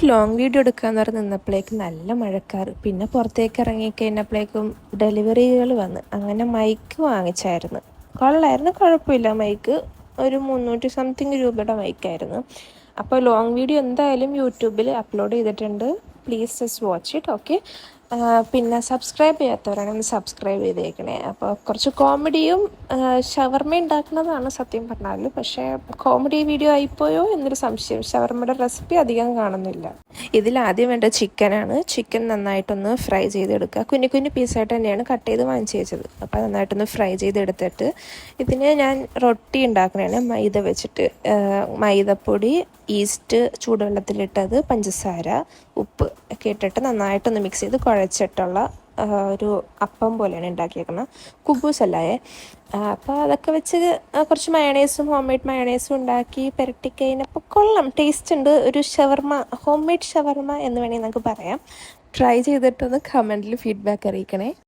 Long video എടുക്കാമെന്ന് പറഞ്ഞ് നിന്നപ്പോഴേക്കും നല്ല മഴക്കാറ്. പിന്നെ പുറത്തേക്ക് ഇറങ്ങിക്കഴിഞ്ഞപ്പോഴേക്കും ഡെലിവറികൾ വന്ന്. അങ്ങനെ മൈക്ക് വാങ്ങിച്ചായിരുന്നു. കൊള്ളായിരുന്നു, കുഴപ്പമില്ല. മൈക്ക് ഒരു 300 സംതിങ് രൂപയുടെ മൈക്കായിരുന്നു. അപ്പോൾ ലോങ് വീഡിയോ എന്തായാലും യൂട്യൂബിൽ അപ്ലോഡ് ചെയ്തിട്ടുണ്ട്. Please just watch it. Okay. പിന്നെ സബ്സ്ക്രൈബ് ചെയ്യാത്തവരാണെങ്കിൽ സബ്സ്ക്രൈബ് ചെയ്തേക്കണേ. അപ്പോൾ കുറച്ച് കോമഡിയും ഷവർമ ഉണ്ടാക്കുന്നതാണ് സത്യം പറഞ്ഞാൽ. പക്ഷേ കോമഡി വീഡിയോ ആയിപ്പോയോ എന്നൊരു സംശയം. ഷവർമയുടെ റെസിപ്പി അധികം കാണുന്നില്ല. ഇതിലാദ്യം വേണ്ട ചിക്കനാണ്. ചിക്കൻ നന്നായിട്ടൊന്ന് ഫ്രൈ ചെയ്തെടുക്കുക. കുഞ്ഞു കുഞ്ഞു പീസായിട്ട് തന്നെയാണ് കട്ട് ചെയ്ത് വാങ്ങിച്ച് വെച്ചത്. അപ്പോൾ നന്നായിട്ടൊന്ന് ഫ്രൈ ചെയ്തെടുത്തിട്ട് ഇതിന് ഞാൻ റൊട്ടി ഉണ്ടാക്കണതാണ് മൈദ വെച്ചിട്ട്. മൈദപ്പൊടി, ഈസ്റ്റ്, ചൂടുവെള്ളത്തിലിട്ടത്, പഞ്ചസാര, ഉപ്പ് ഒക്കെ ഇട്ടിട്ട് നന്നായിട്ടൊന്ന് മിക്സ് ചെയ്ത് കുഴച്ചിട്ടുള്ള ഒരു അപ്പം പോലെയാണ് ഉണ്ടാക്കിയേക്കുന്നത്. കുബൂസ് അല്ലായേ. അപ്പോൾ അതൊക്കെ വെച്ച് കുറച്ച് മയണൈസും ഹോം മെയ്ഡ് മയണൈസും ഉണ്ടാക്കി പുരട്ടിക്കഴിഞ്ഞപ്പോൾ കൊള്ളാം, ടേസ്റ്റ് ഉണ്ട്. ഒരു ഷവർമ, ഹോം മെയ്ഡ് ഷവർമ എന്ന് വേണമെങ്കിൽ നമുക്ക് പറയാം. ട്രൈ ചെയ്തിട്ടൊന്ന് കമൻറ്റിൽ ഫീഡ്ബാക്ക് അറിയിക്കണേ.